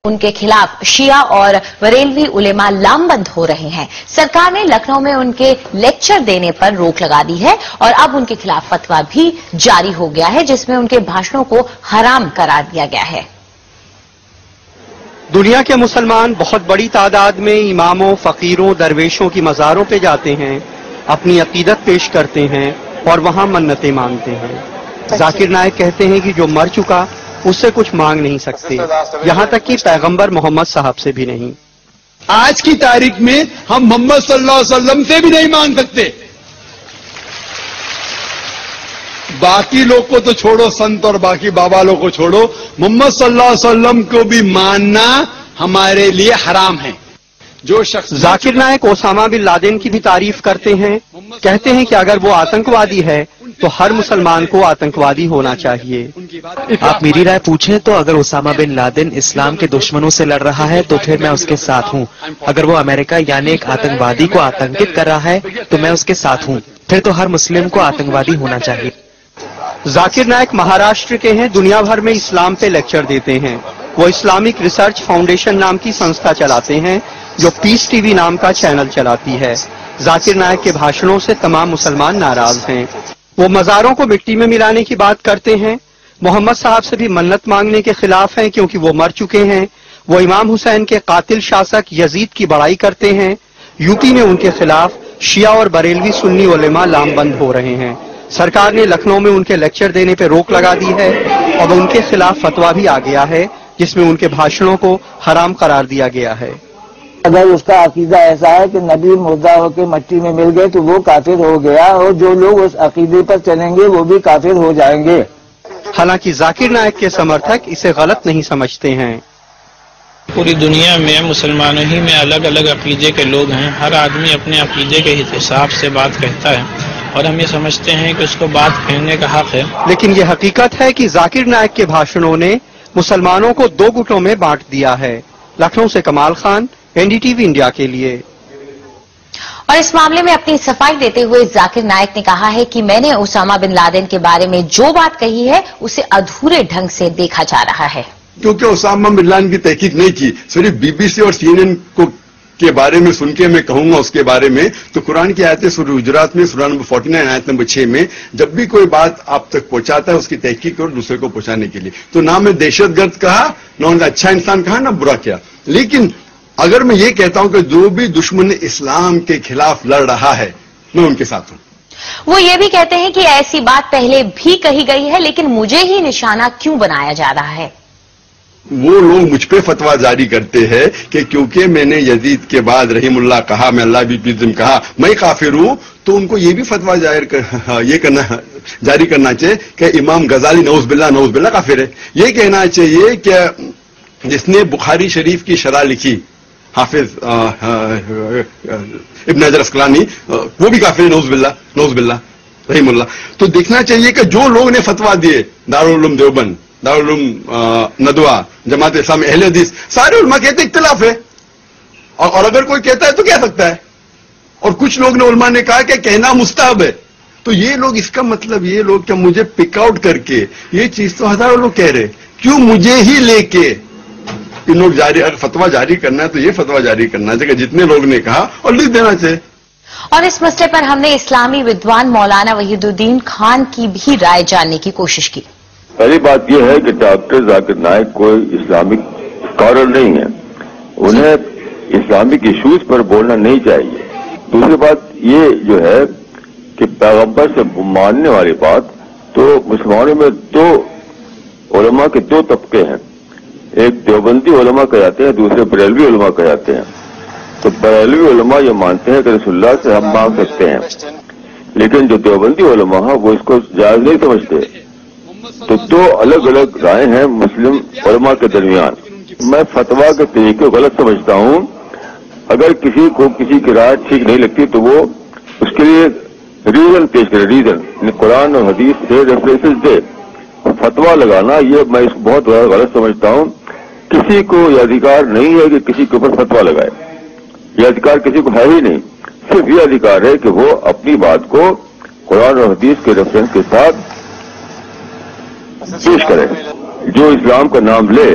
ان کے خلاف شیعہ اور بریلوی علماء لامبند ہو رہے ہیں۔ سرکار نے لکھنؤ میں ان کے لیکچر دینے پر روک لگا دی ہے اور اب ان کے خلاف فتویٰ بھی جاری ہو گیا ہے جس میں ان کے بھاشنوں کو حرام قرار دیا گیا ہے۔ دنیا کے مسلمان بہت بڑی تعداد میں اماموں، فقیروں، درویشوں کی مزاروں پہ جاتے ہیں، اپنی عقیدت پیش کرتے ہیں اور وہاں منتیں مانگتے ہیں۔ ذاکر نائک کہتے ہیں کہ جو مر چکا اس سے کچھ مانگ نہیں سکتے، یہاں تک کہ پیغمبر محمد صاحب سے بھی نہیں۔ آج کی تاریخ میں ہم محمد صلی اللہ علیہ وسلم سے بھی نہیں مانگ سکتے۔ باقی لوگ کو تو چھوڑو، سنت اور باقی بابا لوگ کو چھوڑو، محمد صلی اللہ علیہ وسلم کو بھی ماننا ہمارے لیے حرام ہے۔ جو شخص ذاکر نائک اسامہ بن لادن کی بھی تعریف کرتے ہیں، کہتے ہیں کہ اگر وہ آتنکوادی ہے تو ہر مسلمان کو آتنکوادی ہونا چاہیے۔ آپ میری رائے پوچھیں تو اگر اسامہ بن لادن اسلام کے دشمنوں سے لڑ رہا ہے تو پھر میں اس کے ساتھ ہوں۔ اگر وہ امریکہ یعنی ایک آتنکوادی کو آتنکت کر رہا ہے تو میں اس کے ساتھ ہوں۔ پھر تو ہر مسلم کو آتنکوادی ہونا چاہیے۔ ذاکر نائک مہاراشٹر کے ہیں، دنیا بھر میں اسلام پہ لیکچر دیتے ہیں۔ وہ اسلامک ریسرچ فاؤنڈیشن نام کی سنستھا چلاتے ہیں جو پیس ٹی وی نام کا چینل چلاتی ہے۔ ذاکر نائک کے بھاشنوں سے تمام مسلمان ناراض ہیں۔ وہ مزاروں کو مٹی میں ملانے کی بات کرتے ہیں، محمد صاحب سے بھی منت مانگنے کے خلاف ہیں کیونکہ وہ مر چکے ہیں۔ وہ امام حسین کے قاتل شاسک یزید کی بڑائی کرتے ہیں۔ یو پی میں ان کے خلاف شیعہ اور بریلوی سنی علماء لامبند ہو رہے ہیں۔ سرکار نے لکھنؤ میں ان کے لیکچر دینے پہ روک لگا دی ہے اور ان کے خلاف فتویٰ بھی آ گیا ہے جس میں ان کے بھاشنوں کو حرام قرار دیا گیا ہے۔ اگر اس کا عقیدہ ایسا ہے کہ نبی مردہ ہو کے مٹی میں مل گئے تو وہ کافر ہو گیا، اور جو لوگ اس عقیدے پر چلیں گے وہ بھی کافر ہو جائیں گے۔ حالانکہ ذاکر نائک کے سمرتھک اسے غلط نہیں سمجھتے ہیں۔ پوری دنیا میں مسلمانوں ہی میں الگ الگ عقیدے کے لوگ ہیں، ہر آدمی اپنے عقیدے کے حساب سے بات کہتا ہے اور ہم یہ سمجھتے ہیں کہ اس کو بات کہنے کا حق ہے۔ لیکن یہ حقیقت ہے کہ ذاکر نائک کے بھاشنوں نے مسلمانوں کو دو گٹوں میں بانٹ دیا ہے۔ لکھنؤ سے کمال خان، NDTV انڈیا کے لیے۔ اور اس معاملے میں اپنی صفائی دیتے ہوئے ذاکر نائک نے کہا ہے کہ میں نے اسامہ بن لادن کے بارے میں جو بات کہی ہے اسے ادھورے ڈھنگ سے دیکھا جا رہا ہے۔ کیونکہ اسامہ بن لادن کی تحقیق نہیں کی، صرف BBC اور CNN کو کے بارے میں سن کے میں کہوں گا اس کے بارے میں، تو قرآن کی آیت سورہ حجرات میں سورہ نمبر 49 آیت نمبر 6 میں جب بھی کوئی بات آپ تک پہنچاتا ہے اس کی تحقیق اور دوسرے کو پہنچانے کے لیے، تو نہ میں دہشت گرد کہا، نہ ان کا اچھا انسان کہا، نہ برا کیا۔ لیکن اگر میں یہ کہتا ہوں کہ جو بھی دشمن اسلام کے خلاف لڑ رہا ہے میں ان کے ساتھ ہوں۔ وہ یہ بھی کہتے ہیں کہ ایسی بات پہلے بھی کہی گئی ہے لیکن مجھے ہی نشانہ کیوں بنایا جا رہا ہے؟ وہ لوگ مجھ پہ فتویٰ جاری کرتے ہیں کہ کیونکہ میں نے یزید کے بعد رحیم اللہ کہا، میں اللہ بھی پیزم کہا، میں کافر ہوں، تو ان کو یہ بھی فتویٰ جاری کرنا چاہیے کہ امام غزالی نعوذ باللہ کافر ہے۔ یہ کہنا چاہیے کہ جس نے بخاری شریف کی شرح لکھی حافظ ابن حجر اسقلانی، وہ بھی کافر ہے، نعوذ باللہ رحیم اللہ۔ تو دیکھنا چاہیے کہ جو لوگ نے فتویٰ دیے، دارالعلوم دیوبند، دارالعلوم ندوہ، جماعت اسلامی، اہل حدیث، سارے علماء کہتے ہیں اختلاف ہے، اور اگر کوئی کہتا ہے تو کہہ سکتا ہے، اور کچھ لوگ نے علماء نے کہا کہ کہنا مستحب ہے۔ تو یہ لوگ، اس کا مطلب یہ لوگ کہ مجھے پک آؤٹ کر کے یہ چیز تو ہزاروں لوگ کہہ رہے، کیوں مجھے ہی لے کے ان لوگ اگر فتویٰ جاری کرنا ہے تو یہ فتویٰ جاری کرنا چاہیے کہ جتنے لوگ نے کہا اور لکھ دینا چاہیے۔ اور اس مسئلے پر ہم نے اسلامی ودوان مولانا وحید الدین خان کی بھی رائے جاننے کی کوشش کی۔ پہلی بات یہ ہے کہ ڈاکٹر ذاکر نائک کوئی اسلامک اسکالر نہیں ہے، انہیں اسلامک ایشوز پر بولنا نہیں چاہیے۔ دوسری بات یہ جو ہے کہ پیغمبر سے ماننے والی بات، تو مسلمانوں میں دو علماء کے دو طبقے ہیں، ایک دیوبندی علماء کہلاتے ہیں، دوسرے بریلوی علماء کہلاتے ہیں۔ تو بریلوی علماء یہ مانتے ہیں کہ رسول اللہ سے ہم مانگ سکتے ہیں، لیکن جو دیوبندی علماء ہیں وہ اس کو جائز نہیں سمجھتے۔ تو دو الگ الگ رائے ہیں مسلم علماء کے درمیان۔ میں فتویٰ کے طریقے غلط سمجھتا ہوں، اگر کسی کو کسی کی رائے ٹھیک نہیں لگتی تو وہ اس کے لیے ریزن پیش کرے، ریزن قرآن اور حدیث سے ریفرنسز دے۔ فتویٰ لگانا یہ میں اس کو بہت غلط سمجھتا ہوں۔ کسی کو یہ ادھیکار نہیں ہے کہ کسی کے اوپر فتویٰ لگائے، یہ ادھیکار کسی کو ہے ہی نہیں۔ صرف یہ ادھیکار ہے کہ وہ اپنی بات کو قرآن اور حدیث کے ریفرنس کے ساتھ پیش کرے۔ جو اسلام کا نام لے